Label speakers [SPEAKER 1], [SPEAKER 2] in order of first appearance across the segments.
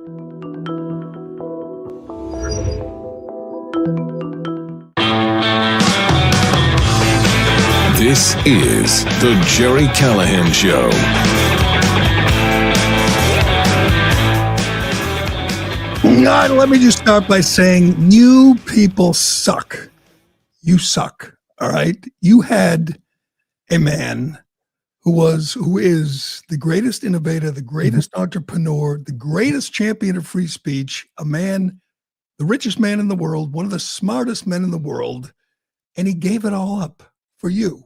[SPEAKER 1] This is the Gerry Callahan Show.
[SPEAKER 2] God, let me just start by saying you people suck. You suck, all right? You had a man who is the greatest innovator, the greatest entrepreneur, the greatest champion of free speech, a man, the richest man in the world, one of the smartest men in the world, and he gave it all up for you.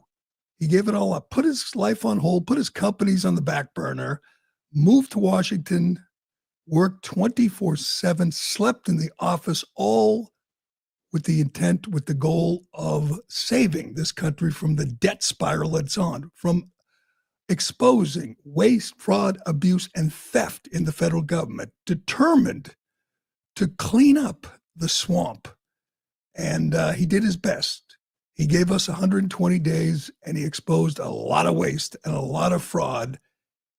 [SPEAKER 2] He gave it all up, put his life on hold, put his companies on the back burner, moved to Washington, worked 24/7, slept in the office, all with the intent, with the goal of saving this country from the debt spiral it's on, from exposing waste, fraud, abuse, and theft in the federal government, determined to clean up the swamp. And he did his best. He gave us 120 days, and he exposed a lot of waste and a lot of fraud.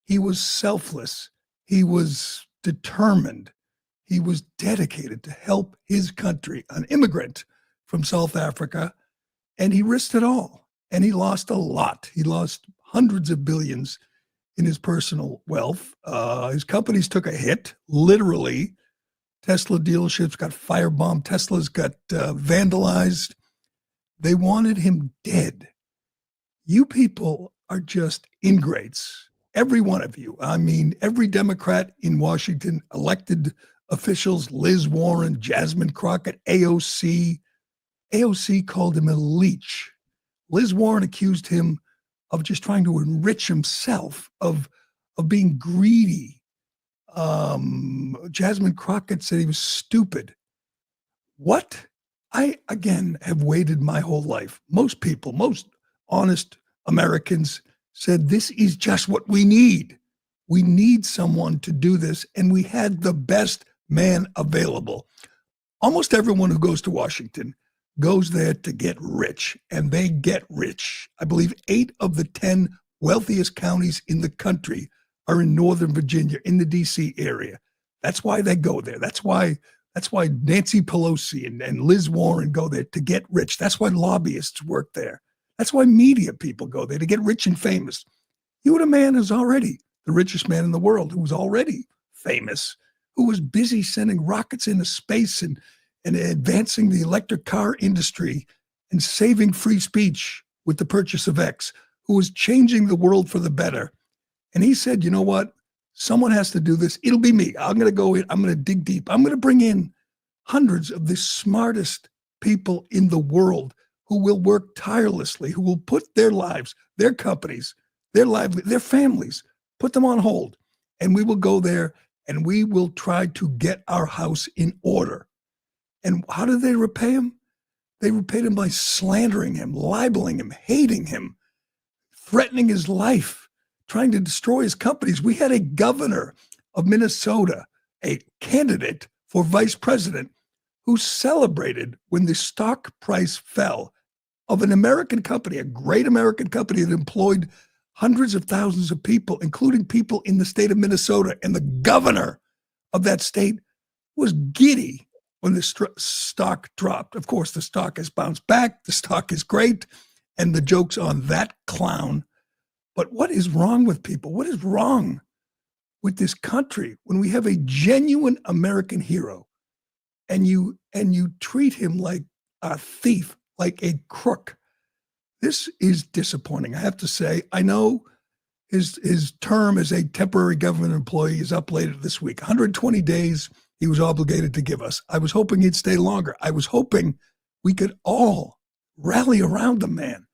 [SPEAKER 2] He was selfless. He was determined. He was dedicated to help his country, an immigrant from South Africa, and he risked it all. And he lost a lot. He lost hundreds of billions in his personal wealth. His companies took a hit, literally. Tesla dealerships got firebombed. Teslas got vandalized. They wanted him dead. You people are just ingrates. Every one of you. I mean, every Democrat in Washington, elected officials, Liz Warren, Jasmine Crockett, AOC. AOC called him a leech. Liz Warren accused him of just trying to enrich himself, of being greedy. Jasmine Crockett said he was stupid. What? I, again, have waited my whole life. Most people, most honest Americans said, this is just what we need. We need someone to do this, and we had the best man available. Almost everyone who goes to Washington goes there to get rich, and they get rich. I believe 8 of the 10 wealthiest counties in the country are in Northern Virginia, in the D.C. area. That's why they go there. That's why Nancy Pelosi and Liz Warren go there, to get rich. That's why lobbyists work there. That's why media people go there, to get rich and famous. You had a man who's already the richest man in the world, who was already famous, who was busy sending rockets into space and advancing the electric car industry and saving free speech with the purchase of X, who was changing the world for the better. And he said, you know what? Someone has to do this. It'll be me. I'm going to go in. I'm going to dig deep. I'm going to bring in hundreds of the smartest people in the world who will work tirelessly, who will put their lives, their companies, their families, put them on hold. And we will go there and we will try to get our house in order. And how did they repay him? They repaid him by slandering him, libeling him, hating him, threatening his life, trying to destroy his companies. We had a governor of Minnesota, a candidate for vice president, who celebrated when the stock price fell of an American company, a great American company that employed hundreds of thousands of people, including people in the state of Minnesota. And the governor of that state was giddy when the stock dropped. Of course, the stock has bounced back. The stock is great. And the joke's on that clown. But what is wrong with people? What is wrong with this country when we have a genuine American hero and you treat him like a thief, like a crook? This is disappointing, I have to say. I know his term as a temporary government employee is up later this week. 120 days he was obligated to give us. I was hoping he'd stay longer. I was hoping we could all rally around the man.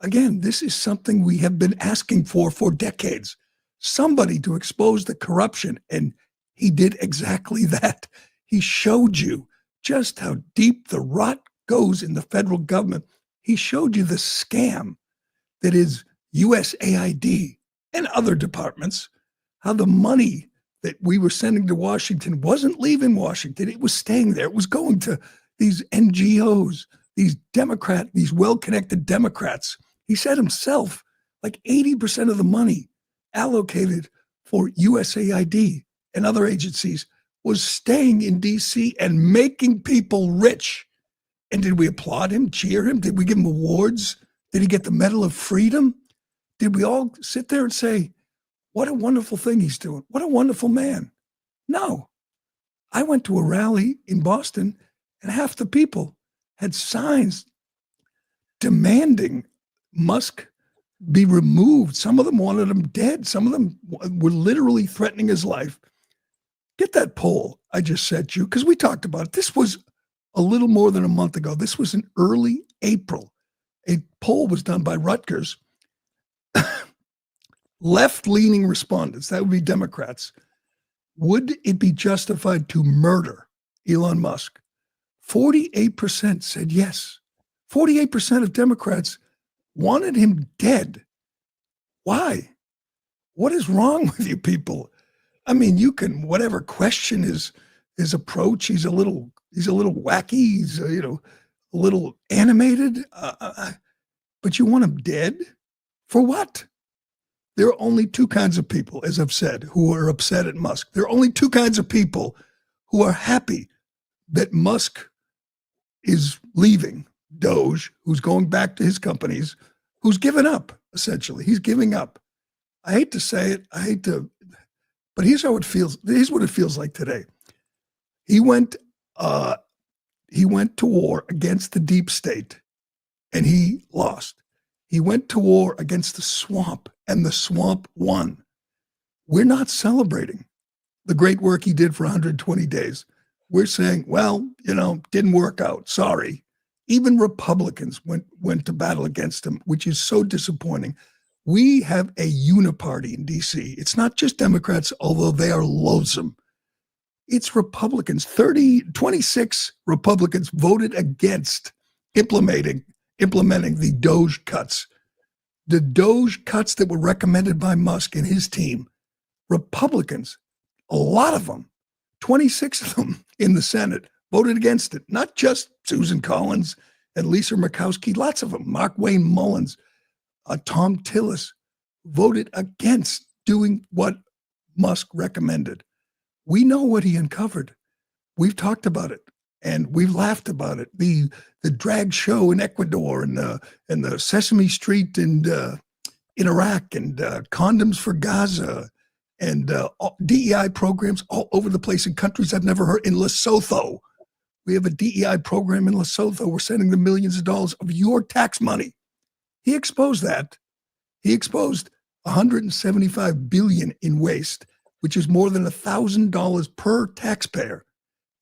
[SPEAKER 2] Again, this is something we have been asking for decades. Somebody to expose the corruption, and he did exactly that. He showed you just how deep the rot goes in the federal government. He showed you the scam that is USAID and other departments, how the money that we were sending to Washington wasn't leaving Washington. It was staying there. It was going to these NGOs, these well-connected Democrats. He said himself, like 80% of the money allocated for USAID and other agencies was staying in D.C. and making people rich. And did we applaud him, cheer him? Did we give him awards? Did he get the Medal of Freedom? Did we all sit there and say, what a wonderful thing he's doing? What a wonderful man? No. I went to a rally in Boston, and half the people had signs demanding Musk be removed. Some of them wanted him dead. Some of them were literally threatening his life. Get that poll I just sent you, because we talked about it. This was a little more than a month ago. This was in early April. A poll was done by Rutgers. Left-leaning respondents, that would be Democrats, would it be justified to murder Elon Musk? 48% said yes. 48% of Democrats wanted him dead. Why? What is wrong with you people? I mean, you can whatever question his approach. He's a little wacky. He's a little animated. But you want him dead for what? There are only two kinds of people, as I've said, who are upset at Musk. There are only two kinds of people who are happy that Musk is leaving Doge, who's going back to his companies, who's given up, essentially. He's giving up. I hate to say it. But here's how it feels. Here's what it feels like today. He went to war against the deep state, and he lost. He went to war against the swamp, and the swamp won. We're not celebrating the great work he did for 120 days. We're saying, well, didn't work out. Sorry. Even Republicans went to battle against him, which is so disappointing. We have a uniparty in D.C. It's not just Democrats, although they are loathsome. It's Republicans. 26 Republicans voted against implementing the Doge cuts. The Doge cuts that were recommended by Musk and his team. Republicans, a lot of them, 26 of them in the Senate, voted against it. Not just Susan Collins and Lisa Murkowski, lots of them. Mark Wayne Mullins, Tom Tillis voted against doing what Musk recommended. We know what he uncovered. We've talked about it and we've laughed about it. The drag show in Ecuador and the Sesame Street in Iraq and condoms for Gaza and DEI programs all over the place in countries I've never heard. In Lesotho, we have a DEI program in Lesotho. We're sending them millions of dollars of your tax money. He exposed that. He exposed $175 billion in waste, which is more than $1,000 per taxpayer.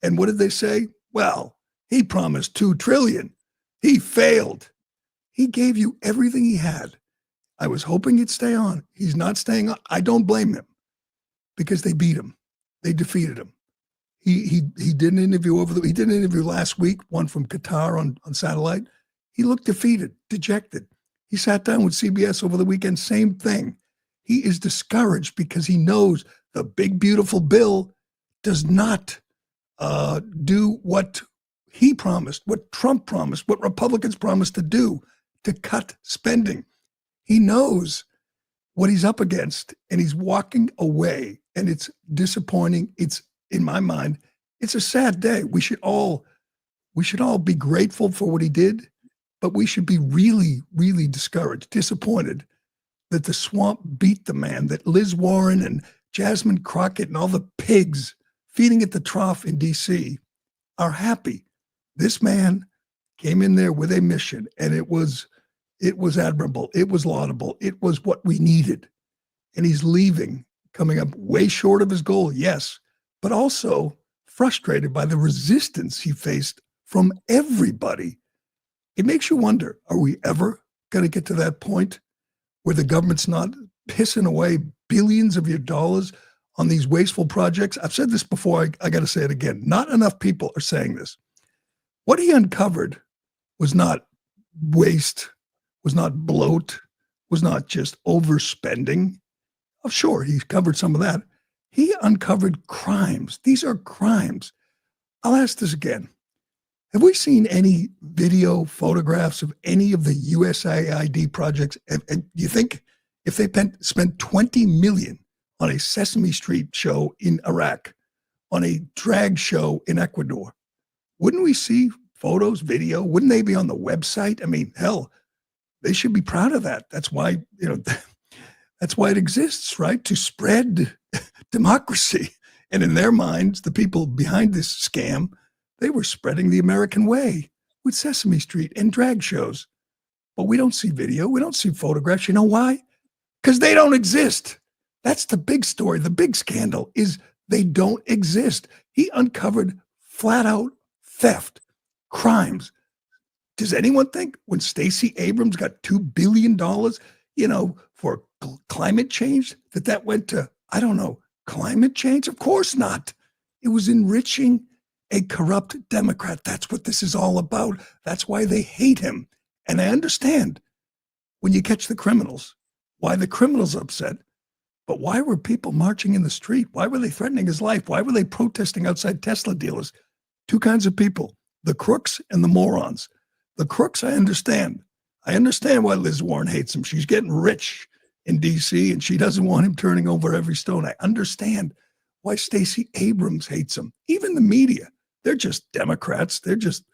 [SPEAKER 2] And what did they say? Well, he promised $2 trillion. He failed. He gave you everything he had. I was hoping he'd stay on. He's not staying on. I don't blame him because they beat him. They defeated him. He did an interview he did an interview last week, one from Qatar on satellite. He looked defeated, dejected. He sat down with CBS over the weekend, same thing. He is discouraged because he knows the big, beautiful bill does not do what he promised, what Trump promised, what Republicans promised to do, to cut spending. He knows what he's up against, and he's walking away, and it's disappointing. It's, in my mind, it's a sad day. We should all be grateful for what he did, but we should be really, really discouraged, disappointed that the swamp beat the man, that Liz Warren and Jasmine Crockett and all the pigs feeding at the trough in D.C. are happy. This man came in there with a mission, and it was admirable. It was laudable. It was what we needed. And he's leaving, coming up way short of his goal, yes, but also frustrated by the resistance he faced from everybody. It makes you wonder, are we ever going to get to that point where the government's not pissing away billions of your dollars on these wasteful projects? I've said this before. I got to say it again. Not enough people are saying this. What he uncovered was not waste, was not bloat, was not just overspending. Oh, sure, he covered some of that. He uncovered crimes. These are crimes. I'll ask this again. Have we seen any video photographs of any of the USAID projects? And you think if they spent $20 million on a Sesame Street show in Iraq, on a drag show in Ecuador. Wouldn't we see photos, video? Wouldn't they be on the website? I mean, hell, they should be proud of that. That's why, that's why it exists, right? To spread democracy. And in their minds, the people behind this scam, they were spreading the American way with Sesame Street and drag shows. But we don't see video. We don't see photographs. You know why? Because they don't exist. That's the big story. The big scandal is they don't exist. He uncovered flat out theft, crimes. Does anyone think when Stacey Abrams got $2 billion, for climate change, that went to, I don't know, climate change? Of course not. It was enriching a corrupt Democrat. That's what this is all about. That's why they hate him. And I understand when you catch the criminals, why the criminals are upset. But why were people marching in the street? Why were they threatening his life? Why were they protesting outside Tesla dealers? Two kinds of people, the crooks and the morons. The crooks, I understand. I understand why Liz Warren hates him. She's getting rich in D.C. and she doesn't want him turning over every stone. I understand why Stacey Abrams hates him. Even the media, they're just Democrats. They're just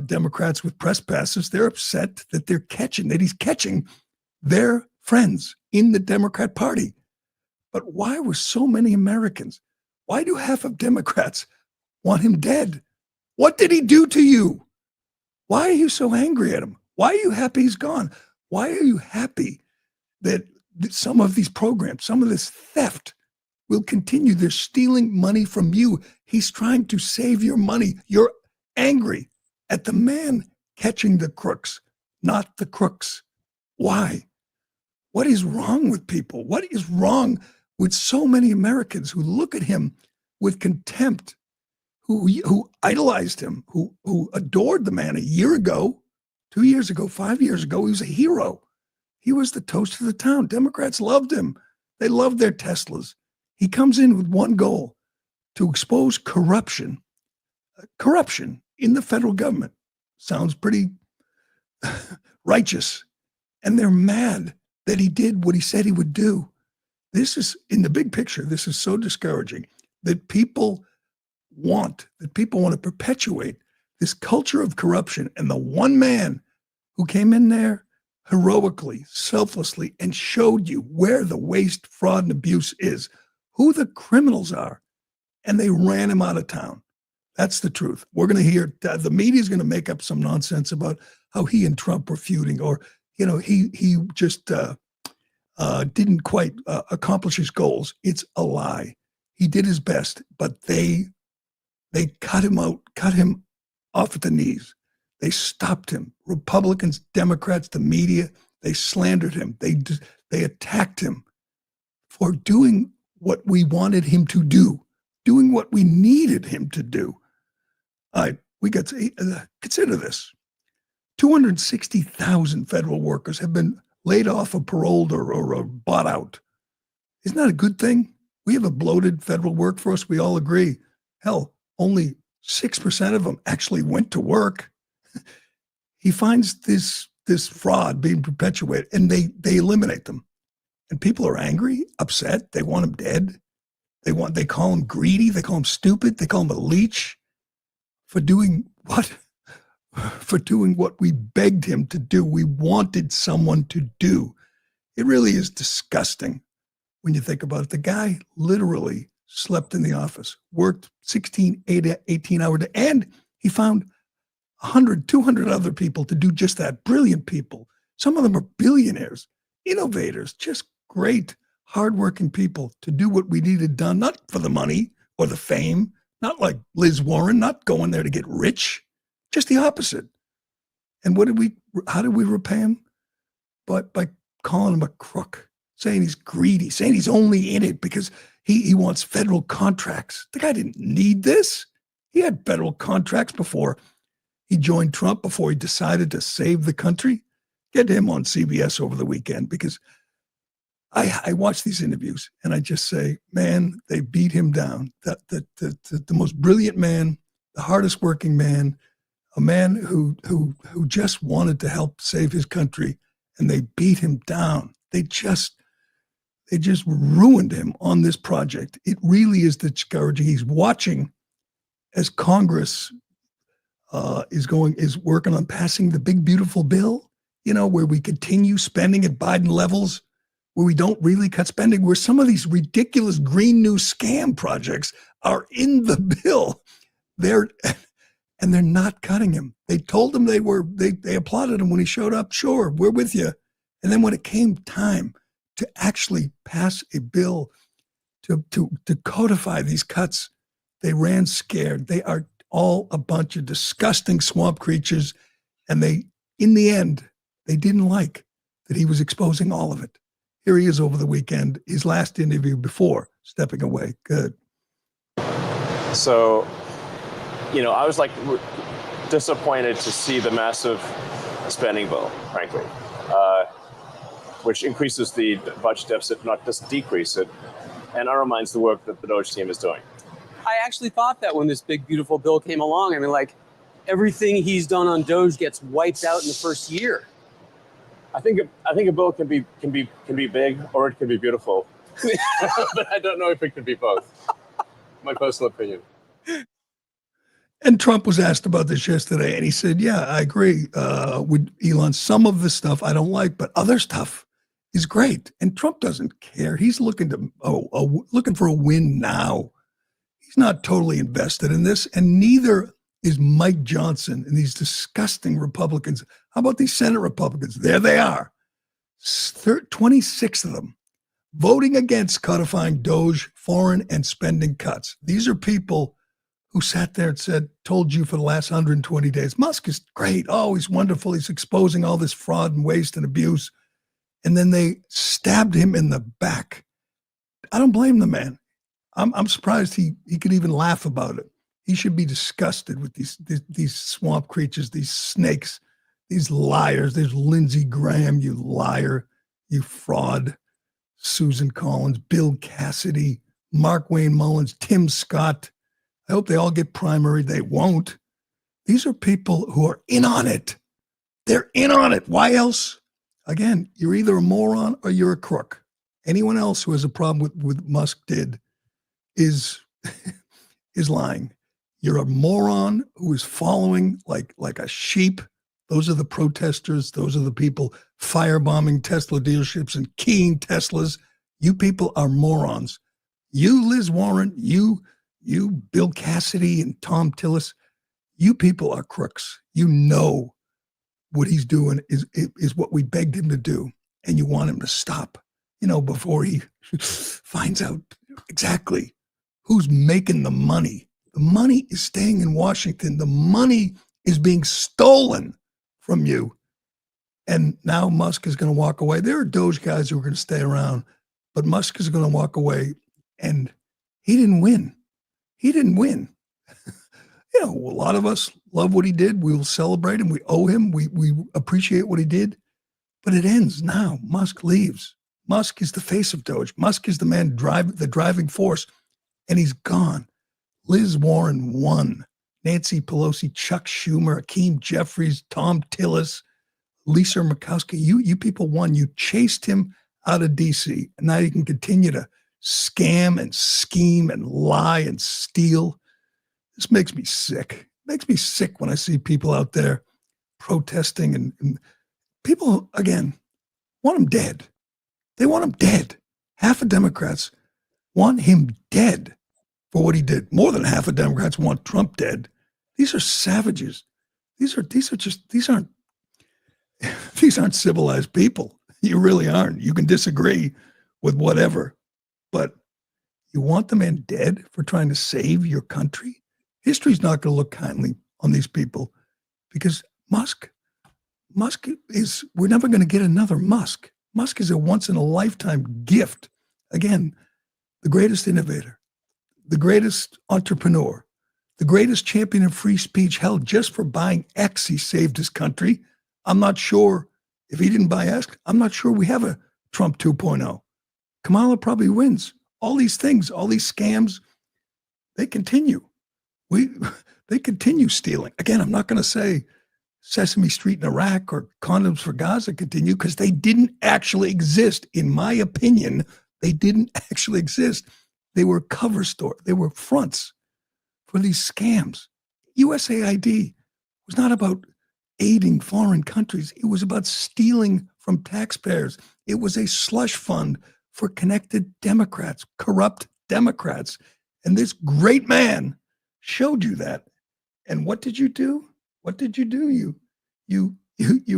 [SPEAKER 2] Democrats with press passes. They're upset that he's catching their friends in the Democrat Party. But why were so many Americans? Why do half of Democrats want him dead? What did he do to you? Why are you so angry at him? Why are you happy he's gone? Why are you happy that some of these programs, some of this theft will continue? They're stealing money from you. He's trying to save your money. You're angry at the man catching the crooks, not the crooks. Why? What is wrong with people? What is wrong with so many Americans who look at him with contempt, who idolized him, who adored the man a year ago, 2 years ago, 5 years ago? He was a hero. He was the toast of the town. Democrats loved him. They loved their Teslas. He comes in with one goal, to expose corruption. Corruption in the federal government. Sounds pretty righteous. And they're mad that he did what he said he would do. This is, in the big picture, this is so discouraging that people want to perpetuate this culture of corruption. And the one man who came in there heroically, selflessly, and showed you where the waste, fraud, and abuse is, who the criminals are, and they ran him out of town. That's the truth. We're going to hear, the media is going to make up some nonsense about how he and Trump were feuding, or, he just didn't quite accomplish his goals. It's a lie. He did his best, but they cut him off at the knees. They stopped him. Republicans, Democrats, the media, they slandered him. They attacked him for doing what we wanted him to do, doing what we needed him to do. We got to consider this. 260,000 federal workers have been laid off or paroled or bought out. Isn't that a good thing? We have a bloated federal workforce. We all agree. Hell, only 6% of them actually went to work. He finds this fraud being perpetuated, and they eliminate them. And people are angry, upset. They want him dead. They call him greedy. They call him stupid. They call him a leech for doing what? For doing what we begged him to do. We wanted someone to do. It really is disgusting when you think about it. The guy literally slept in the office, worked 18-hour day, and he found 100, 200 other people to do just that. Brilliant people. Some of them are billionaires, innovators, just great, hardworking people to do what we needed done, not for the money or the fame, not like Liz Warren, not going there to get rich, just the opposite. And how did we repay him? But by calling him a crook, saying he's greedy, saying he's only in it because he wants federal contracts. The guy didn't need this. He had federal contracts before he joined Trump, before he decided to save the country. Get him on CBS over the weekend, because I watch these interviews and I just say, man, they beat him down. The most brilliant man, the hardest working man, a man who just wanted to help save his country, and they beat him down. They They just ruined him on this project. It really is discouraging. He's watching as Congress is working on passing the big, beautiful bill, where we continue spending at Biden levels, where we don't really cut spending, where some of these ridiculous Green New scam projects are in the bill. They're not cutting him. They told him they applauded him when he showed up. Sure, we're with you. And then when it came time to actually pass a bill to codify these cuts, they ran scared. They are all a bunch of disgusting swamp creatures. And in the end, they didn't like that he was exposing all of it. Here he is over the weekend, his last interview before stepping away. Good.
[SPEAKER 3] So, I was disappointed to see the massive spending bill, frankly, which increases the budget deficit, not just decrease it, and undermines the work that the Doge team is doing.
[SPEAKER 4] I actually thought that when this big, beautiful bill came along, everything he's done on Doge gets wiped out in the first year.
[SPEAKER 3] I think a bill can be big or it can be beautiful, but I don't know if it can be both. My personal opinion.
[SPEAKER 2] And Trump was asked about this yesterday, and he said, "Yeah, I agree with Elon. Some of the stuff I don't like, but other stuff is great." And Trump doesn't care. He's looking for a win now. He's not totally invested in this, and neither is Mike Johnson and these disgusting Republicans. How about these Senate Republicans? There they are, 26 of them, voting against codifying Doge, foreign, and spending cuts. These are people who sat there and told you for the last 120 days, Musk is great. Oh, he's wonderful. He's exposing all this fraud and waste and abuse. And then they stabbed him in the back. I don't blame the man. I'm surprised he could even laugh about it. He should be disgusted with these swamp creatures, these snakes, these liars. There's Lindsey Graham, you liar, you fraud. Susan Collins, Bill Cassidy, Mark Wayne Mullins, Tim Scott. I hope they all get primary. They won't. These are people who are in on it. They're in on it. Why else? Again, you're either a moron or you're a crook. Anyone else who has a problem with Musk is lying. You're a moron who is following like a sheep. Those are the protesters. Those are the people firebombing Tesla dealerships and keying Teslas. You people are morons. You, Liz Warren, you Bill Cassidy and Tom Tillis, you people are crooks. You know what he's doing is what we begged him to do, and you want him to stop, before he finds out exactly who's making the money. The money is staying in Washington. The money is being stolen from you. And now Musk is going to walk away. There are Doge guys who are going to stay around, but Musk is going to walk away, and he didn't win. He didn't win. A lot of us love what he did. We will celebrate him. We owe him. We appreciate what he did. But it ends now. Musk leaves. Musk is the face of Doge. Musk is the man the driving force, and he's gone. Liz Warren won. Nancy Pelosi, Chuck Schumer, Hakeem Jeffries, Tom Tillis, Lisa Murkowski. You people won. You chased him out of D.C., and now you can continue to scam and scheme and lie and steal. This makes me sick. It makes me sick when I see people out there protesting and people, again, want him dead. They want him dead. Half of Democrats want him dead for what he did. More than half of Democrats want Trump dead. These are savages. These aren't civilized people. You really aren't. You can disagree with whatever, but you want the man dead for trying to save your country? History's not going to look kindly on these people because Musk is, we're never going to get another Musk. Musk is a once in a lifetime gift. Again, the greatest innovator, the greatest entrepreneur, the greatest champion of free speech. Hell, just for buying X, he saved his country. I'm not sure if he didn't buy X, I'm not sure we have a Trump 2.0. Kamala probably wins. All these things, all these scams, they continue. They continue stealing. Again, I'm not going to say Sesame Street in Iraq or condoms for Gaza continue because they didn't actually exist. In my opinion, They didn't actually exist. They were cover story. They were fronts for these scams. USAID was not about aiding foreign countries. It was about stealing from taxpayers. It was a slush fund for connected Democrats, corrupt Democrats. And this great man showed you that. And what did you do? What did you do? You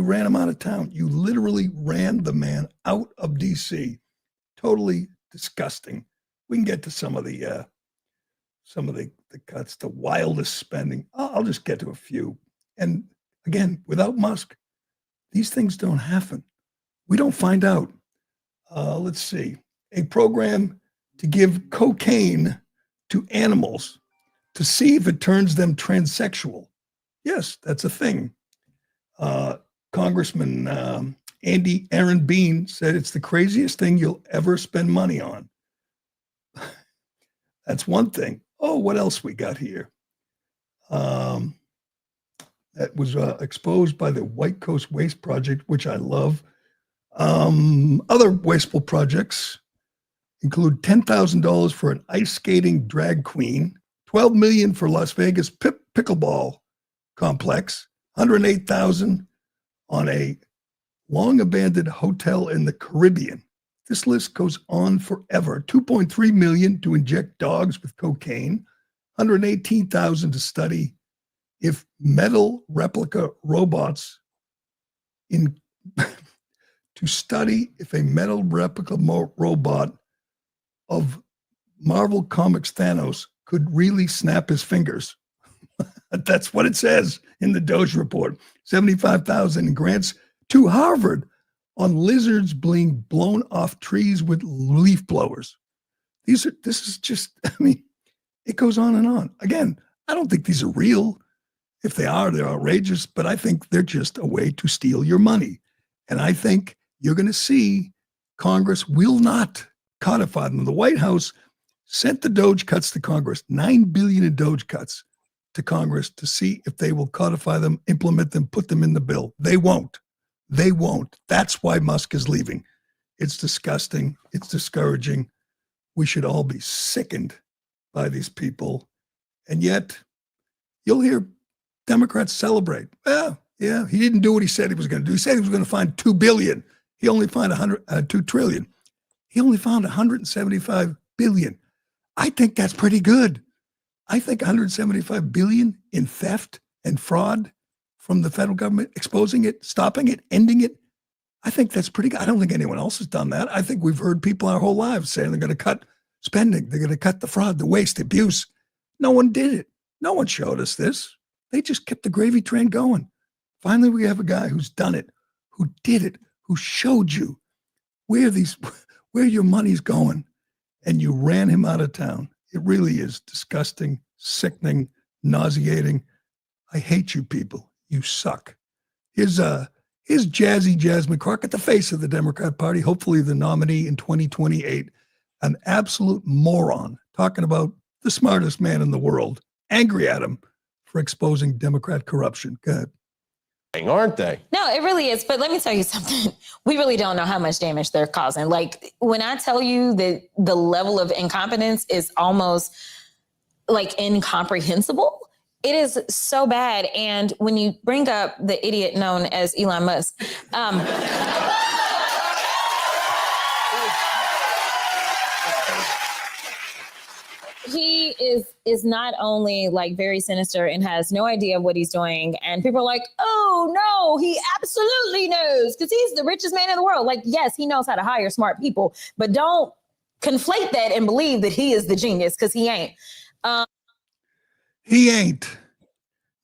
[SPEAKER 2] ran him out of town. You literally ran the man out of DC. Totally disgusting. We can get to some of the cuts, the wildest spending. I'll just get to a few. And again, without Musk, these things don't happen. We don't find out. Let's see. A program to give cocaine to animals to see if it turns them transsexual. Yes, that's a thing. Congressman Aaron Bean said it's the craziest thing you'll ever spend money on. That's one thing. Oh, what else we got here? That was exposed by the White Coast Waste Project, which I love. Other wasteful projects include $10,000 for an ice skating drag queen, $12 million for Las Vegas pickleball complex, $108,000 on a long abandoned hotel in the Caribbean. This list goes on forever. $2.3 million to inject dogs with cocaine, $118,000 to study if metal replica robots to study if a metal replica robot of Marvel Comics Thanos could really snap his fingers. That's what it says in the Doge report. $75,000 in grants to Harvard on lizards being blown off trees with leaf blowers. This is just, it goes on and on. Again, I don't think these are real. If they are, they're outrageous, but I think they're just a way to steal your money. And I think you're going to see Congress will not codify them. The White House sent the Doge cuts to Congress, $9 billion in Doge cuts to Congress to see if they will codify them, implement them, put them in the bill. They won't. They won't. That's why Musk is leaving. It's disgusting. It's discouraging. We should all be sickened by these people. And yet, you'll hear Democrats celebrate. Well, yeah, he didn't do what he said he was going to do. He said he was going to find $2 billion. He only found $2 trillion. He only found $175 billion. I think that's pretty good. I think $175 billion in theft and fraud from the federal government, exposing it, stopping it, ending it. I think that's pretty good. I don't think anyone else has done that. I think we've heard people our whole lives saying they're going to cut spending. They're going to cut the fraud, the waste, the abuse. No one did it. No one showed us this. They just kept the gravy train going. Finally, we have a guy who's done it, who did it, who showed you where your money's going, and you ran him out of town. It really is disgusting, sickening, nauseating. I hate you people. You suck. Here's Jazzy Jasmine Crockett, the face of the Democrat Party, hopefully the nominee in 2028, an absolute moron, talking about the smartest man in the world, angry at him for exposing Democrat corruption. Go ahead.
[SPEAKER 5] Aren't they?
[SPEAKER 6] No, it really is. But let me tell you something. We really don't know how much damage they're causing. Like, when I tell you that the level of incompetence is almost like incomprehensible, it is so bad. And when you bring up the idiot known as Elon Musk, he is not only like very sinister and has no idea what he's doing. And people are like, oh, no, he absolutely knows because he's the richest man in the world. Like, yes, he knows how to hire smart people, but don't conflate that and believe that he is the genius because he ain't.
[SPEAKER 2] He ain't.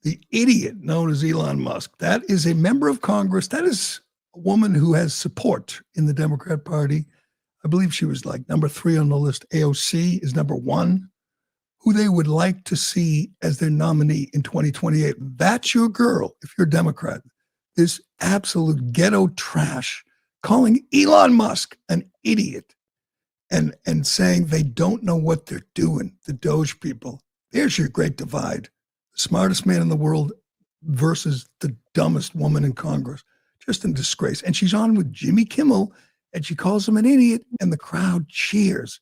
[SPEAKER 2] The idiot known as Elon Musk. That is a member of Congress. That is a woman who has support in the Democrat Party. I believe she was like number 3 on the list. AOC is number 1, who they would like to see as their nominee in 2028. That's your girl, if you're a Democrat. This absolute ghetto trash, calling Elon Musk an idiot and saying they don't know what they're doing, the Doge people. There's your great divide. The smartest man in the world versus the dumbest woman in Congress. Just in disgrace. And she's on with Jimmy Kimmel and she calls him an idiot, and the crowd cheers.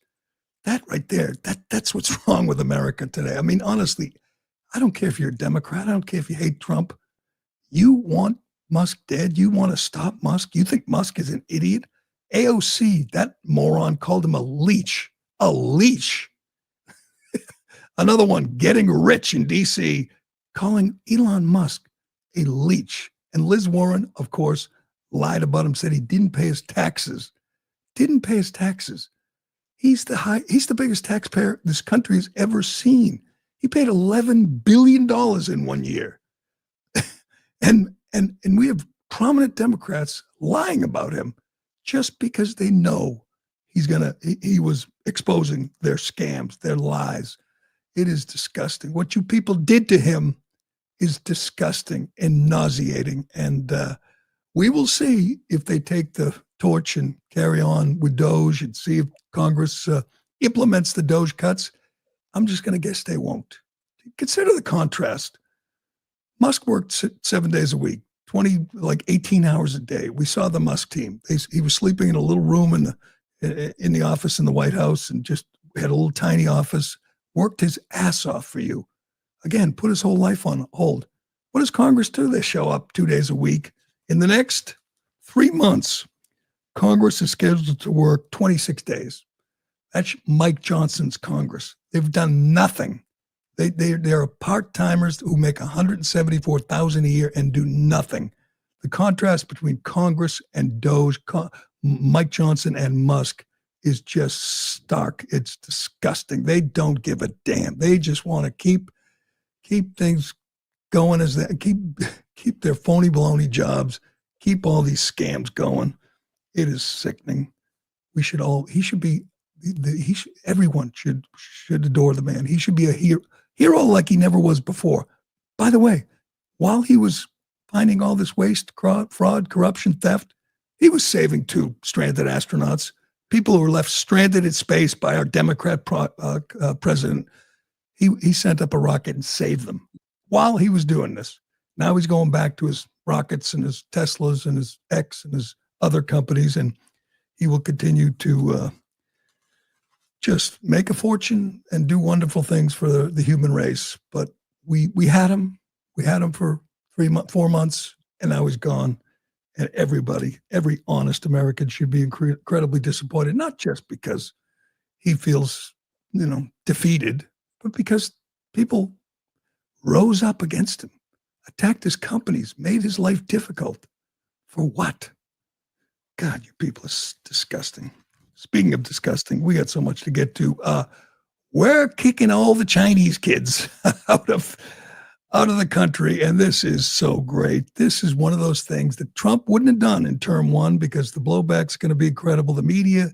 [SPEAKER 2] That right there, that's what's wrong with America today. I mean, honestly, I don't care if you're a Democrat. I don't care if you hate Trump. You want Musk dead. You want to stop Musk. You think Musk is an idiot. AOC, that moron, called him a leech. A leech. Another one, getting rich in D.C., calling Elon Musk a leech. And Liz Warren, of course, lied about him, said he didn't pay his taxes. Didn't pay his taxes. He's the biggest taxpayer this country has ever seen. He paid $11 billion in 1 year. and we have prominent Democrats lying about him just because they know he was exposing their scams, their lies. It is disgusting. What you people did to him is disgusting and nauseating. And we will see if they take the torch and carry on with Doge and see if Congress implements the Doge cuts. I'm just going to guess they won't. Consider the contrast. Musk worked 7 days a week, 18 hours a day. We saw the Musk team. He was sleeping in a little room in the office in the White House and just had a little tiny office, worked his ass off for you. Again, put his whole life on hold. What does Congress do? They show up 2 days a week. In the next 3 months, Congress is scheduled to work 26 days. That's Mike Johnson's Congress. They've done nothing. They're part-timers who make $174,000 a year and do nothing. The contrast between Congress and Doge, Mike Johnson and Musk, is just stark. It's disgusting. They don't give a damn. They just want to keep things going as they keep their phony baloney jobs, keep all these scams going. It is sickening. Everyone should adore the man. He should be a hero like he never was before. By the way, while he was finding all this waste, fraud, corruption, theft, he was saving 2 stranded astronauts, people who were left stranded in space by our Democrat president. He sent up a rocket and saved them while he was doing this. Now he's going back to his rockets and his Teslas and his X and his other companies, and he will continue to just make a fortune and do wonderful things for the human race. But we had him. We had him for 4 months, and now he's gone. And every honest American should be incredibly disappointed, not just because he feels, defeated, but because people rose up against him, attacked his companies, made his life difficult. For what? God, you people are disgusting. Speaking of disgusting, we got so much to get to. We're kicking all the Chinese kids out of the country, and this is so great. This is one of those things that Trump wouldn't have done in term 1 because the blowback's going to be incredible. The media,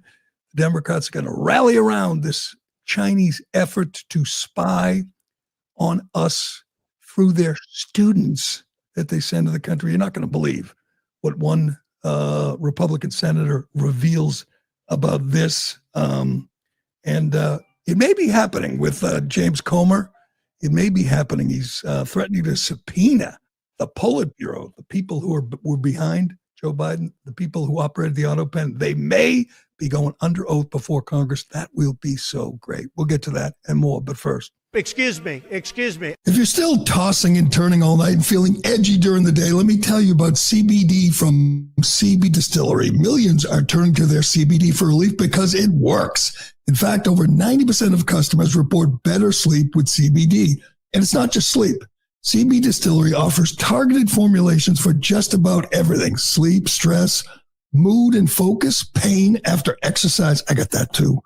[SPEAKER 2] the Democrats are going to rally around this Chinese effort to spy on us through their students that they send to the country. You're not going to believe what one Republican senator reveals about this. And it may be happening with James Comer. It may be happening. He's threatening to subpoena the Politburo, the people who were behind Joe Biden, the people who operated the auto pen. They may be going under oath before Congress. That will be so great. We'll get to that and more. But first,
[SPEAKER 5] Excuse me.
[SPEAKER 2] if you're still tossing and turning all night and feeling edgy during the day, let me tell you about CBD from CB Distillery. Millions are turning to their CBD for relief because it works. In fact, over 90% of customers report better sleep with CBD. And it's not just sleep. CB Distillery offers targeted formulations for just about everything: sleep, stress, mood and focus, pain after exercise. I got that too.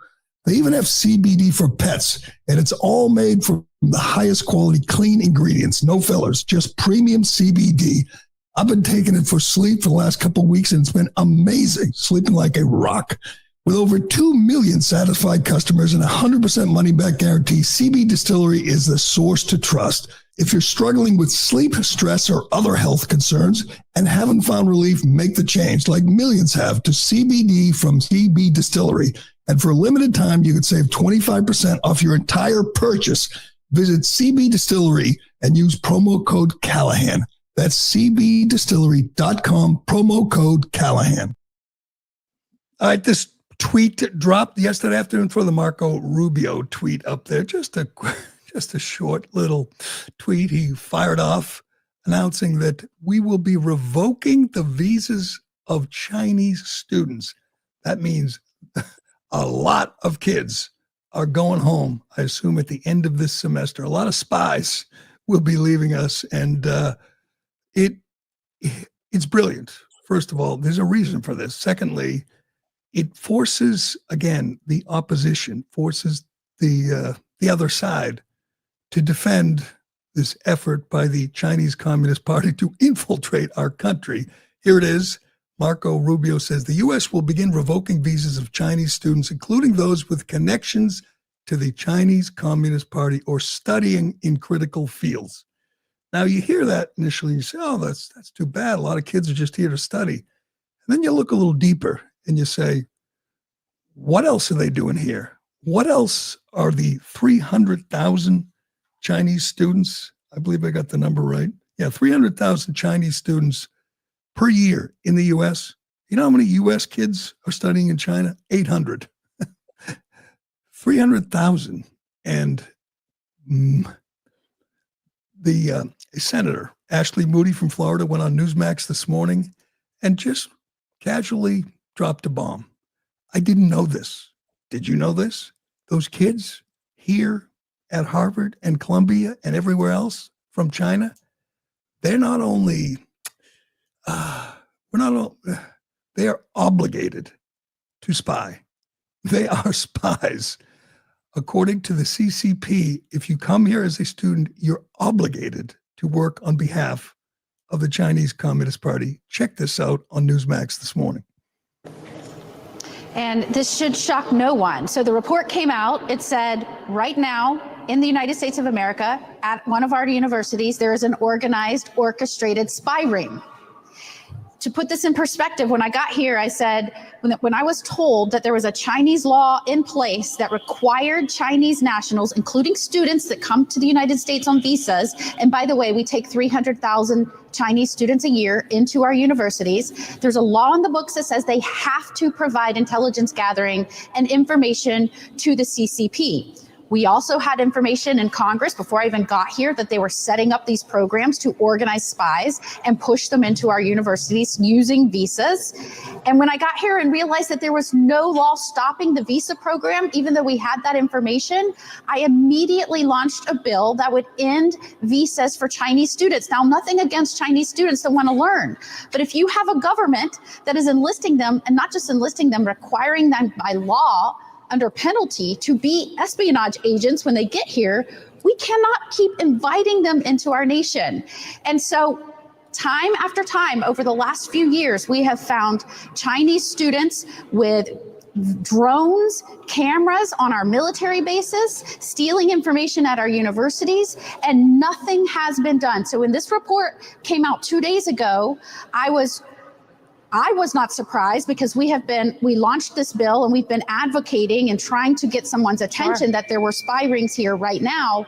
[SPEAKER 2] They even have CBD for pets, and it's all made from the highest quality, clean ingredients, no fillers, just premium CBD. I've been taking it for sleep for the last couple of weeks, and it's been amazing, sleeping like a rock. With over 2 million satisfied customers and a 100% money-back guarantee, CB Distillery is the source to trust. If you're struggling with sleep, stress, or other health concerns and haven't found relief, make the change, like millions have, to CBD from CB Distillery. And for a limited time, you could save 25% off your entire purchase. Visit CB Distillery and use promo code Callahan. That's cbdistillery.com, promo code Callahan. All right, this tweet dropped yesterday afternoon for the Marco Rubio tweet up there. Just a short little tweet he fired off announcing that we will be revoking the visas of Chinese students. That means a lot of kids are going home, I assume, at the end of this semester. A lot of spies will be leaving us, and it's brilliant. First of all, there's a reason for this. Secondly, it forces, again, the opposition, forces the other side to defend this effort by the Chinese Communist Party to infiltrate our country. Here it is. Marco Rubio says the U.S. will begin revoking visas of Chinese students, including those with connections to the Chinese Communist Party or studying in critical fields. Now, you hear that initially, you say, oh, that's too bad. A lot of kids are just here to study. And then you look a little deeper and you say, what else are they doing here? What else are the 300,000 Chinese students? I believe I got the number right. Yeah, 300,000 Chinese students per year in the U.S. You know how many U.S. kids are studying in China? 800. 300,000. And the Senator Ashley Moody from Florida went on Newsmax this morning and just casually dropped a bomb. I didn't know this. Did you know this? Those kids here at Harvard and Columbia and everywhere else from China, they're not only, they are obligated to spy. They are spies. According to the CCP, if you come here as a student, you're obligated to work on behalf of the Chinese Communist Party. Check this out on Newsmax this morning.
[SPEAKER 5] And this should shock no one. So the report came out. It said right now in the United States of America, at one of our universities, there is an organized, orchestrated spy ring. To put this in perspective, when I got here, I said, when I was told that there was a Chinese law in place that required Chinese nationals, including students that come to the United States on visas, and by the way, we take 300,000 Chinese students a year into our universities. There's a law in the books that says they have to provide intelligence gathering and information to the CCP. We also had information in Congress before I even got here that they were setting up these programs to organize spies and push them into our universities using visas. And when I got here and realized that there was no law stopping the visa program, even though we had that information, I immediately launched a bill that would end visas for Chinese students. Now, nothing against Chinese students that want to learn, but if you have a government that is enlisting them, and not just enlisting them, requiring them by law under penalty to be espionage agents when they get here, we cannot keep inviting them into our nation. And so time after time over the last few years, we have found Chinese students with drones, cameras on our military bases, stealing information at our universities, and nothing has been done. So when this report came out 2 days ago, I was not surprised because we launched this bill and we've been advocating and trying to get someone's attention that there were spy rings here right now.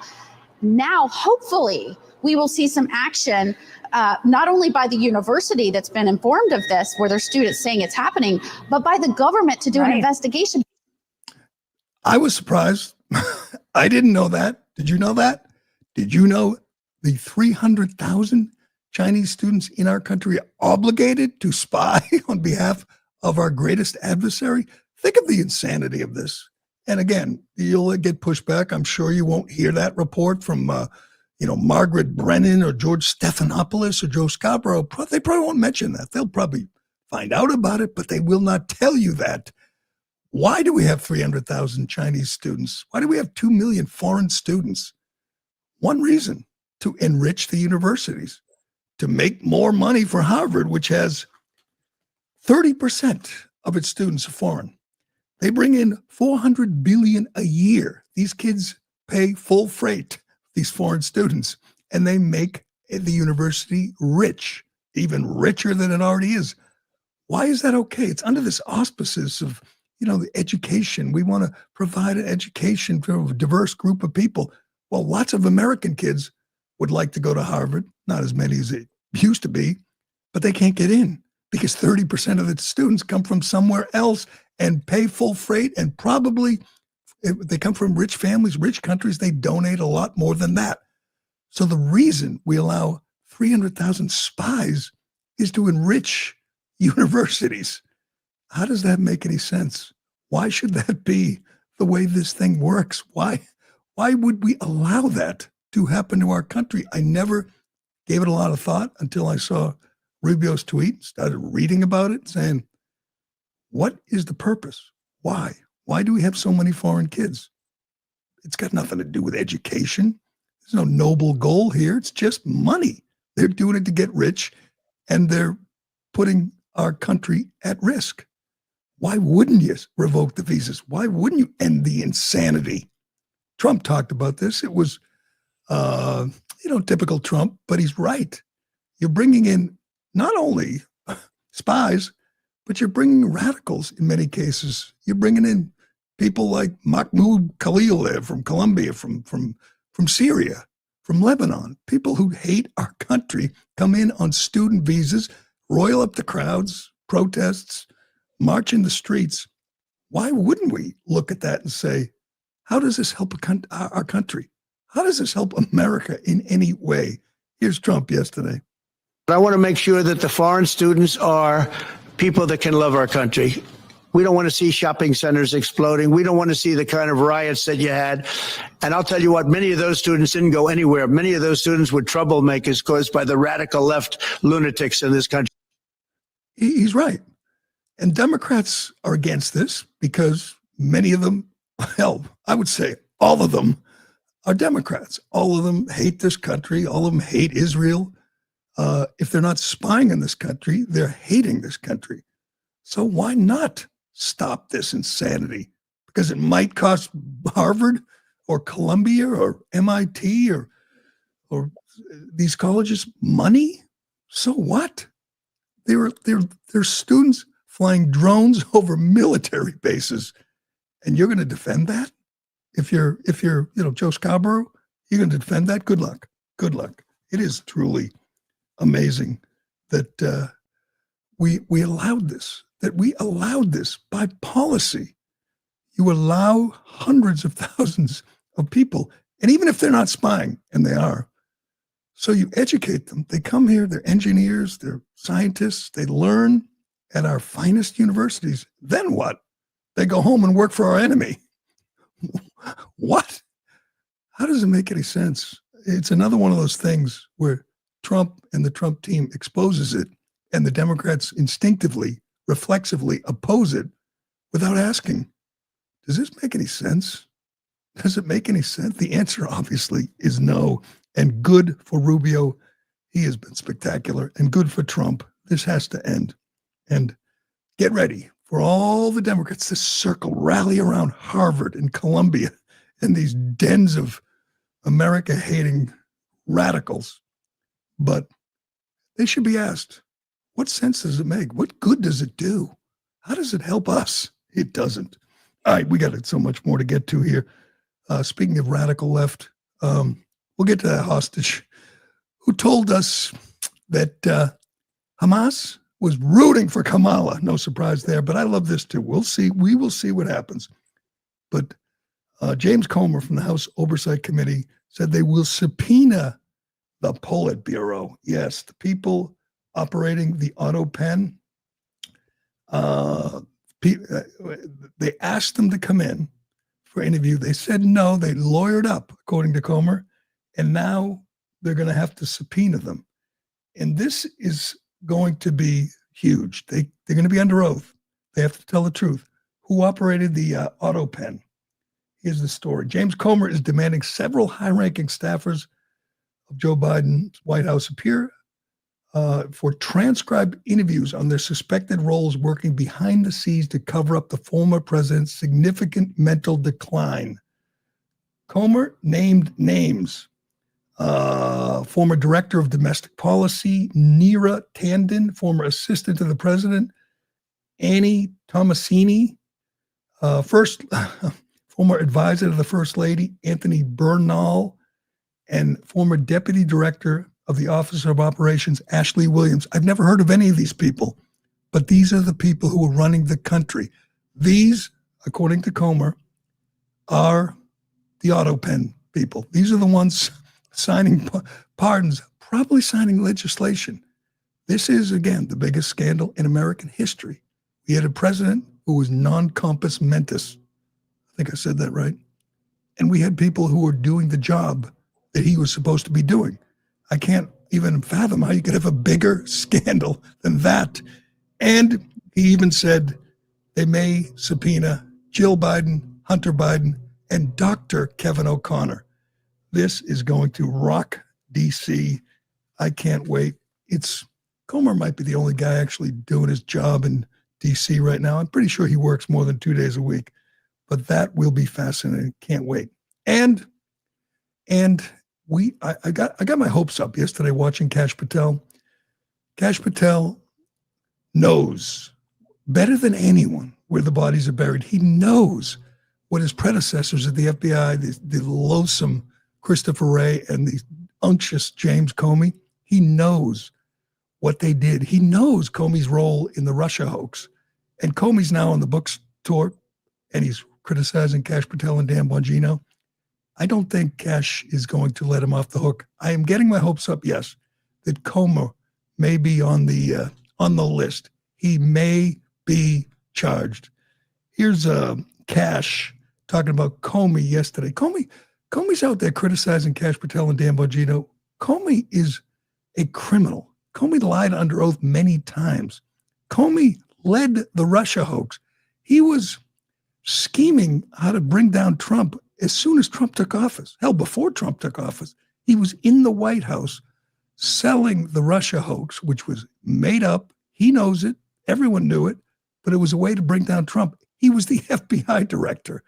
[SPEAKER 5] Now, hopefully, we will see some action, not only by the university that's been informed of this, where their students saying it's happening, but by the government to do an investigation.
[SPEAKER 2] I was surprised. I didn't know that. Did you know that? Did you know the 300,000 Chinese students in our country are obligated to spy on behalf of our greatest adversary? Think of the insanity of this. And again, you'll get pushback. I'm sure you won't hear that report from, Margaret Brennan or George Stephanopoulos or Joe Scarborough. They probably won't mention that. They'll probably find out about it, but they will not tell you that. Why do we have 300,000 Chinese students? Why do we have 2 million foreign students? One reason: to enrich the universities, to make more money for Harvard, which has 30% of its students are foreign. They bring in $400 billion a year. These kids pay full freight, these foreign students, and they make the university rich, even richer than it already is. Why is that okay? It's under this auspices of, the education. We want to provide an education for a diverse group of people. Well, lots of American kids would like to go to Harvard, not as many as it used to be, but they can't get in because 30% of the students come from somewhere else and pay full freight, and probably if they come from rich families, rich countries, they donate a lot more than that. So the reason we allow 300,000 spies is to enrich universities. How does that make any sense? Why should that be the way this thing works? Why would we allow that to happen to our country? I never gave it a lot of thought until I saw Rubio's tweet, started reading about it, saying, what is the purpose? Why? Why do we have so many foreign kids? It's got nothing to do with education. There's no noble goal here. It's just money. They're doing it to get rich, and they're putting our country at risk. Why wouldn't you revoke the visas? Why wouldn't you end the insanity? Trump talked about this. It was, typical Trump, but he's right. You're bringing in not only spies, but you're bringing radicals in many cases. You're bringing in people like Mahmoud Khalil there from Colombia, from Syria, from Lebanon. People who hate our country come in on student visas, roil up the crowds, protests, march in the streets. Why wouldn't we look at that and say, how does this help our country? How does this help America in any way? Here's Trump yesterday.
[SPEAKER 7] I want to make sure that the foreign students are people that can love our country. We don't want to see shopping centers exploding. We don't want to see the kind of riots that you had. And I'll tell you what, many of those students didn't go anywhere. Many of those students were troublemakers caused by the radical left lunatics in this country.
[SPEAKER 2] He's right. And Democrats are against this because many of them, hell, I would say all of them are Democrats. All of them hate this country. All of them hate Israel. If they're not spying in this country, they're hating this country. So why not stop this insanity? Because it might cost Harvard or Columbia or MIT or these colleges money. So what? They're students flying drones over military bases, and you're going to defend that? If you're Joe Scarborough, you're going to defend that? Good luck. Good luck. It is truly amazing that we allowed this, by policy. You allow hundreds of thousands of people, and even if they're not spying, and they are, so you educate them. They come here, they're engineers, they're scientists, they learn at our finest universities. Then what? They go home and work for our enemy. What? How does it make any sense? It's another one of those things where Trump and the Trump team exposes it, and the Democrats instinctively, reflexively oppose it without asking, does this make any sense? Does it make any sense? The answer obviously is no. And good for Rubio. He has been spectacular. And good for Trump. This has to end. And get ready for all the Democrats to circle, rally around Harvard and Columbia and these dens of America-hating radicals. But they should be asked, what sense does it make? What good does it do? How does it help us? It doesn't. All right, we got so much more to get to here. Speaking of radical left, we'll get to that hostage who told us that Hamas was rooting for Kamala. No surprise there, but I love this too. We'll see. We will see what happens. But James Comer from the House Oversight Committee said they will subpoena the Politburo. Yes, the people operating the auto pen. They asked them to come in for interview. They said no. They lawyered up, according to Comer, and now they're going to have to subpoena them. And this is going to be huge. They're going to be under oath. They have to tell the truth. Who operated the auto pen? Here's the story. James Comer is demanding several high-ranking staffers of Joe Biden's White House appear for transcribed interviews on their suspected roles working behind the scenes to cover up the former president's significant mental decline. Comer named names. Former director of domestic policy, Neera Tanden, former assistant to the president, Annie Tomasini, former advisor to the first lady, Anthony Bernal, and former deputy director of the Office of Operations, Ashley Williams. I've never heard of any of these people. but these are the people who are running the country. These, according to Comer, are the auto pen people. These are the ones signing pardons, probably signing legislation. This is, again, the biggest scandal in American history. We had a president who was non compos mentis. I think I said that right. And we had people who were doing the job that he was supposed to be doing. I can't even fathom how you could have a bigger scandal than that. And he even said they may subpoena Jill Biden, Hunter Biden, and Dr. Kevin O'Connor. This is going to rock D.C. I can't wait. Comer might be the only guy actually doing his job in D.C. right now. I'm pretty sure he works more than 2 days a week, but that will be fascinating. Can't wait. And I got my hopes up yesterday watching Kash Patel. Kash Patel knows better than anyone where the bodies are buried. He knows what his predecessors at the FBI, the loathsome Christopher Wray and the unctuous James Comey, he knows what they did. He knows Comey's role in the Russia hoax. And Comey's now on the books tour, and he's criticizing Kash Patel and Dan Bongino. I don't think Kash is going to let him off the hook. I am getting my hopes up, yes, that Comer may be on the list. He may be charged. Here's Kash talking about Comey yesterday. Comey's out there criticizing Kash Patel and Dan Bongino. Comey is a criminal. Comey lied under oath many times. Comey led the Russia hoax. He was scheming how to bring down Trump as soon as Trump took office. Hell, before Trump took office, he was in the White House selling the Russia hoax, which was made up. He knows it. Everyone knew it, but it was a way to bring down Trump. He was the FBI director.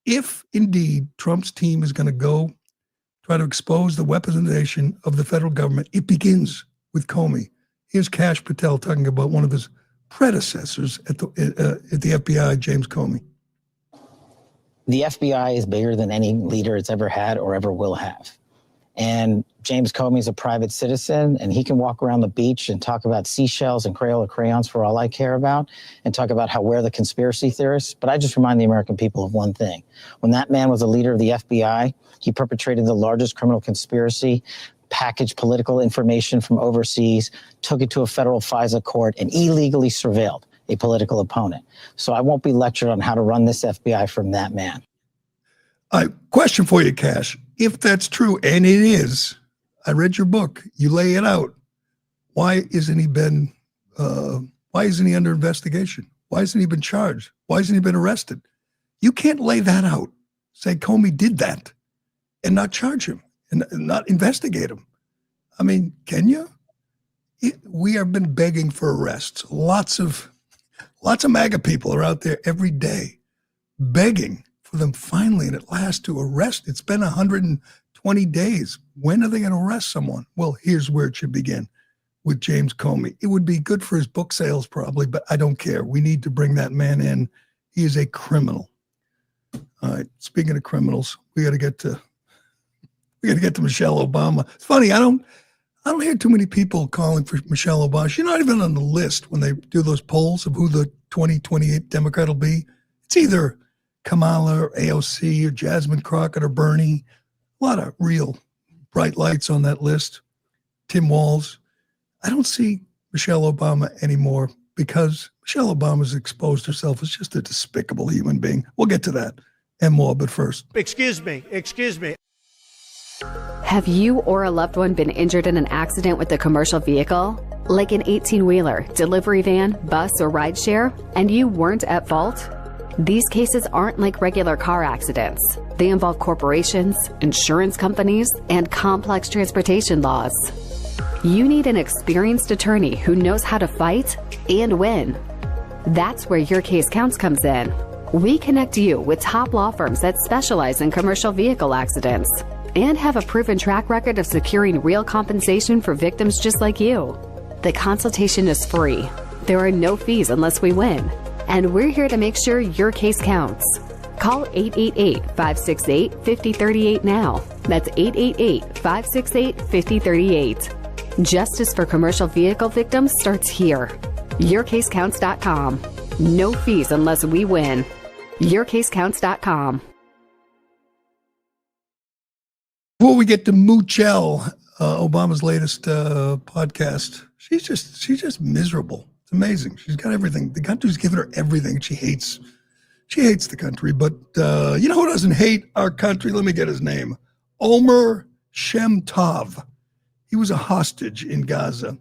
[SPEAKER 2] If indeed Trump's team is going to go try to expose the weaponization of the federal government, it begins with Comey. Here's Kash Patel talking about one of his predecessors at the FBI, James Comey.
[SPEAKER 8] The FBI is bigger than any leader it's ever had or ever will have. And James Comey is a private citizen, and he can walk around the beach and talk about seashells and Crayola crayons for all I care about, and talk about how we're the conspiracy theorists. But I just remind the American people of one thing. When that man was a leader of the FBI, he perpetrated the largest criminal conspiracy, packaged political information from overseas, took it to a federal FISA court, and illegally surveilled a political opponent. So I won't be lectured on how to run this FBI from that man.
[SPEAKER 2] Question for you, Kash. If that's true, and it is, I read your book, you lay it out. Why isn't he under investigation? Why hasn't he been charged? Why hasn't he been arrested? You can't lay that out. Say Comey did that and not charge him and not investigate him. I mean, can you? We have been begging for arrests. Lots of MAGA people are out there every day begging for them finally and at last to arrest. It's been 120 days. When are they going to arrest someone? Well, here's where it should begin, with James Comey. It would be good for his book sales probably, but I don't care. We need to bring that man in. He is a criminal. All right. Speaking of criminals, we got to get to Michelle Obama. It's funny. I don't hear too many people calling for Michelle Obama. She's not even on the list when they do those polls of who the 2028 Democrat will be. It's either Kamala or AOC or Jasmine Crockett or Bernie. A lot of real bright lights on that list. Tim Walz. I don't see Michelle Obama anymore because Michelle Obama's exposed herself as just a despicable human being. We'll get to that and more, but first.
[SPEAKER 7] Excuse me.
[SPEAKER 9] Have you or a loved one been injured in an accident with a commercial vehicle? Like an 18-wheeler, delivery van, bus, or rideshare, and you weren't at fault? These cases aren't like regular car accidents. They involve corporations, insurance companies, and complex transportation laws. You need an experienced attorney who knows how to fight and win. That's where Your Case Counts comes in. We connect you with top law firms that specialize in commercial vehicle accidents and have a proven track record of securing real compensation for victims just like you. The consultation is free. There are no fees unless we win. And we're here to make sure your case counts. Call 888-568-5038 now. That's 888-568-5038. Justice for commercial vehicle victims starts here. YourCaseCounts.com. No fees unless we win. YourCaseCounts.com.
[SPEAKER 2] Before we get to Moochel, Obama's latest podcast, she's just miserable. It's amazing. She's got everything. The country's given her everything. She hates the country. But you know who doesn't hate our country? Let me get his name. Omer Shemtov. He was a hostage in Gaza,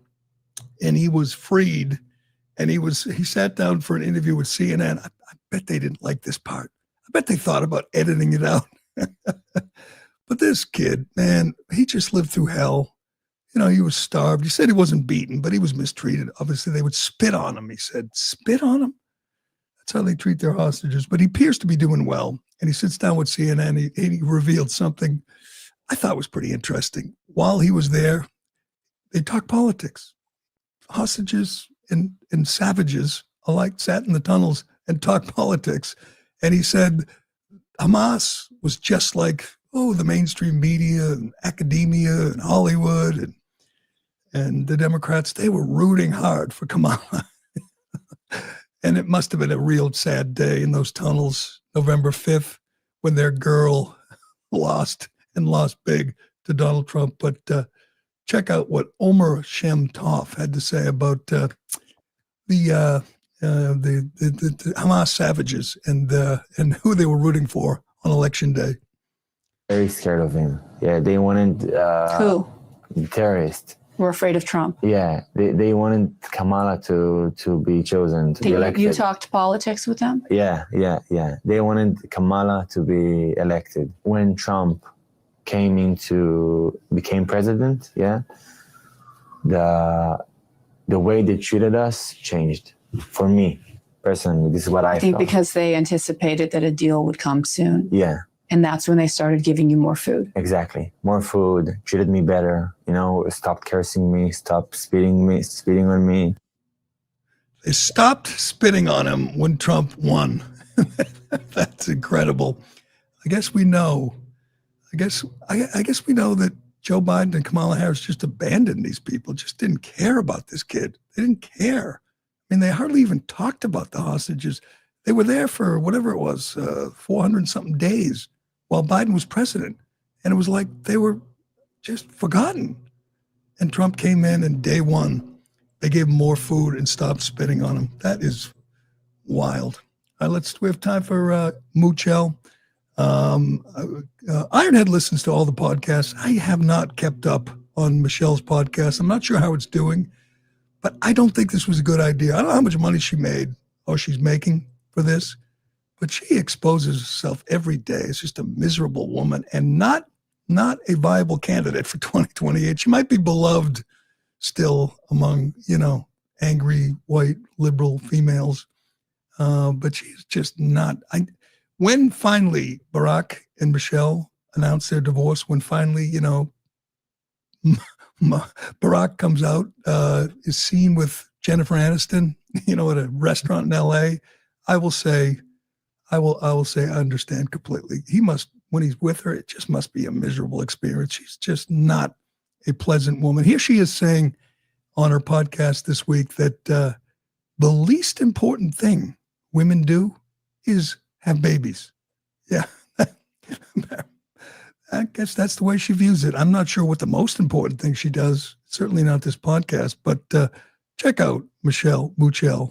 [SPEAKER 2] and he was freed. And he sat down for an interview with CNN. I bet they didn't like this part. I bet they thought about editing it out. But this kid, man, he just lived through hell. You know, he was starved. He said he wasn't beaten, but he was mistreated. Obviously, they would spit on him. He said, spit on him? That's how they treat their hostages. But he appears to be doing well. And he sits down with CNN. He revealed something I thought was pretty interesting. While he was there, they talked politics. Hostages and savages alike sat in the tunnels and talked politics. And he said Hamas was just like, the mainstream media and academia and Hollywood and the Democrats. They were rooting hard for Kamala. And it must have been a real sad day in those tunnels, November 5th, when their girl lost big to Donald Trump. But check out what Omer Shemtov had to say about the Hamas savages and who they were rooting for on Election Day.
[SPEAKER 10] Very scared of him. Yeah, they wanted
[SPEAKER 11] who?
[SPEAKER 10] The terrorists.
[SPEAKER 11] We're afraid of Trump.
[SPEAKER 10] Yeah, they wanted Kamala to be chosen, to be elected.
[SPEAKER 11] You talked politics with them?
[SPEAKER 10] Yeah. They wanted Kamala to be elected. When Trump became president, the way they treated us changed. For me, personally, this is what I
[SPEAKER 11] think
[SPEAKER 10] felt.
[SPEAKER 11] Because they anticipated that a deal would come soon.
[SPEAKER 10] Yeah.
[SPEAKER 11] And that's when they started giving you more food.
[SPEAKER 10] Exactly. More food, treated me better, stopped cursing me, stopped spitting on me.
[SPEAKER 2] They stopped spitting on him when Trump won. That's incredible. I guess we know that Joe Biden and Kamala Harris just abandoned these people, just didn't care about this kid. They didn't care. I mean, they hardly even talked about the hostages. They were there for whatever it was, 400 something days while Biden was president. And it was like they were just forgotten. And Trump came in and day one, they gave him more food and stopped spitting on him. That is wild. All right, we have time for Moochel. Ironhead listens to all the podcasts. I have not kept up on Michelle's podcast. I'm not sure how it's doing, but I don't think this was a good idea. I don't know how much money she made or she's making for this, but she exposes herself every day. It's just a miserable woman and not a viable candidate for 2028. She might be beloved still among, angry white liberal females, but she's just not. When finally Barack and Michelle announced their divorce, when finally, Barack comes out, is seen with Jennifer Aniston, at a restaurant in LA, I will say I understand completely. He must, when he's with her, it just must be a miserable experience. She's just not a pleasant woman. Here she is saying on her podcast this week that the least important thing women do is have babies. Yeah. I guess that's the way she views it. I'm not sure what the most important thing she does. Certainly not this podcast, but check out Michelle Moochel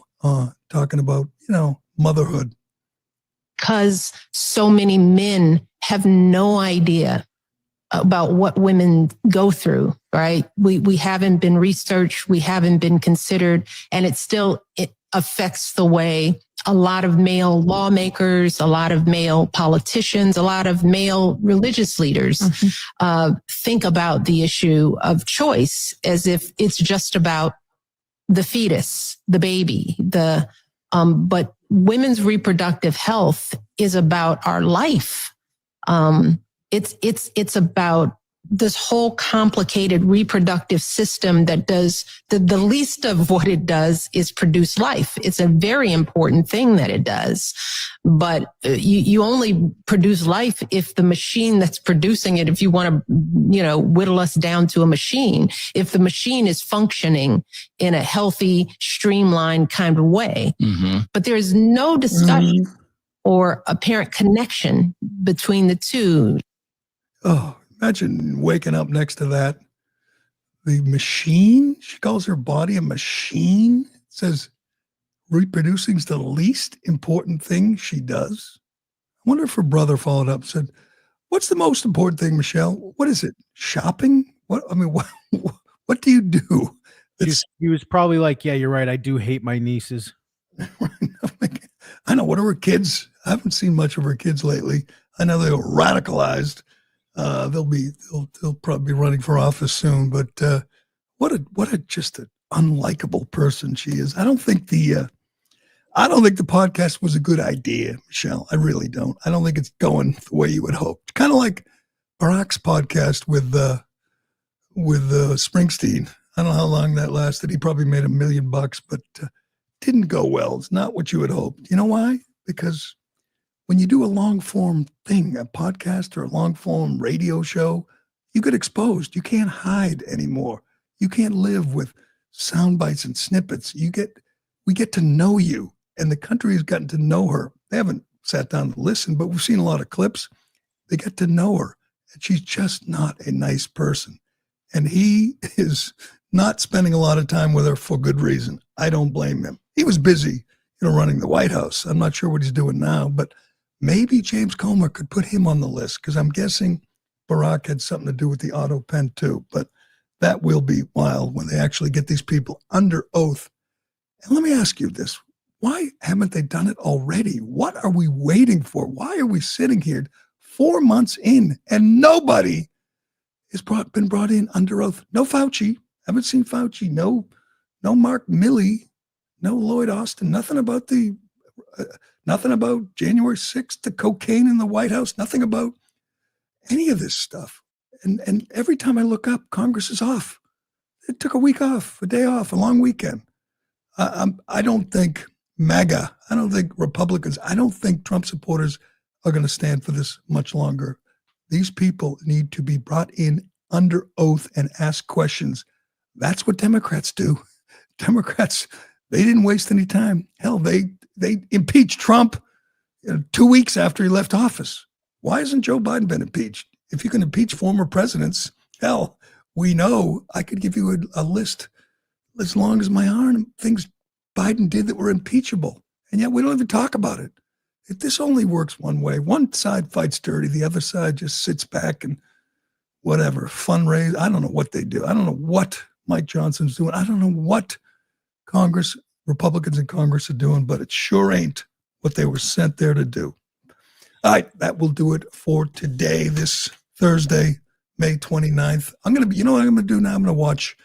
[SPEAKER 2] talking about, motherhood.
[SPEAKER 12] Because so many men have no idea about what women go through, right? We haven't been researched, we haven't been considered, and it affects the way a lot of male lawmakers, a lot of male politicians, a lot of male religious leaders think about the issue of choice as if it's just about the fetus, the baby, but women's reproductive health is about our life. It's about this whole complicated reproductive system that does the least of what it does is produce life. It's a very important thing that it does, but you only produce life if the machine that's producing it, if you want to, whittle us down to a machine, if the machine is functioning in a healthy, streamlined kind of way. Mm-hmm. But there is no discussion or apparent connection between the two.
[SPEAKER 2] Oh, imagine waking up next to that. The machine, she calls her body a machine. It says reproducing is the least important thing she does. I wonder if her brother followed up and said, what's the most important thing, Michelle? What is it? Shopping? What do you do?
[SPEAKER 13] He was probably like, yeah, you're right. I do hate my nieces.
[SPEAKER 2] I know. What are her kids? I haven't seen much of her kids lately. I know they were radicalized. They'll probably be running for office soon. But what a just an unlikable person she is. I don't think the podcast was a good idea, Michelle. I really don't. I don't think it's going the way you would hope. Kind of like Barack's podcast with Springsteen. I don't know how long that lasted. He probably made $1 million, but didn't go well. It's not what you would hope. You know why? Because when you do a long form thing, a podcast or a long form radio show, you get exposed. You can't hide anymore. You can't live with sound bites and snippets. We get to know you, and the country has gotten to know her. They haven't sat down to listen, but we've seen a lot of clips. They get to know her, and she's just not a nice person. And he is not spending a lot of time with her for good reason. I don't blame him. He was busy, running the White House. I'm not sure what he's doing now, but maybe James Comer could put him on the list, because I'm guessing Barack had something to do with the auto pen too. But that will be wild when they actually get these people under oath. And let me ask you this. Why haven't they done it already? What are we waiting for? Why are we sitting here 4 months in and nobody has been brought in under oath? No Fauci. Haven't seen Fauci. No Mark Milley. No Lloyd Austin. Nothing about January 6th, the cocaine in the White House. Nothing about any of this stuff. And every time I look up, Congress is off. It took a week off, a day off, a long weekend. I don't think MAGA, I don't think Republicans, I don't think Trump supporters are going to stand for this much longer. These people need to be brought in under oath and ask questions. That's what Democrats do. Democrats, they didn't waste any time. Hell, they impeached Trump 2 weeks after he left office. Why hasn't Joe Biden been impeached? If you can impeach former presidents, hell, we know. I could give you a list as long as my arm, things Biden did that were impeachable. And yet we don't even talk about it. If this only works one way, one side fights dirty, the other side just sits back and whatever, fundraise. I don't know what they do. I don't know what Mike Johnson's doing. I don't know what Republicans in Congress are doing, but it sure ain't what they were sent there to do. All right, that will do it for today, this Thursday, May 29th. You know what I'm going to do now? I'm going to watch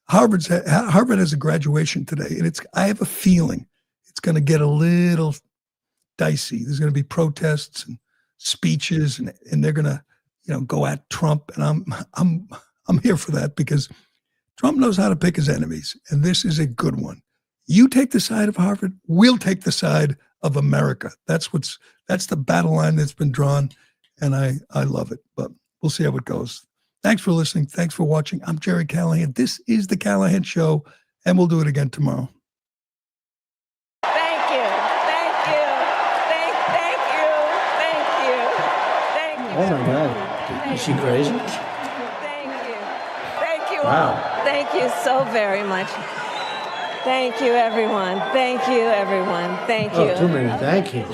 [SPEAKER 2] Harvard has a graduation today, and I have a feeling it's going to get a little dicey. There's going to be protests and speeches, and they're going to, go at Trump, and I'm here for that, because Trump knows how to pick his enemies, and this is a good one. You take the side of Harvard, we'll take the side of America. That's the battle line that's been drawn, and I love it. But we'll see how it goes. Thanks for listening. Thanks for watching. I'm Gerry Callahan. This is The Callahan Show, and we'll do it again tomorrow.
[SPEAKER 14] Thank you. Thank you. Thank you. Thank you. Thank you.
[SPEAKER 7] Oh, my God. Is she crazy?
[SPEAKER 14] Thank you. Thank you
[SPEAKER 7] Wow.
[SPEAKER 14] all. Thank you so very much. Thank you, everyone. Thank you, everyone. Thank you.
[SPEAKER 7] Oh, too many. Thank you.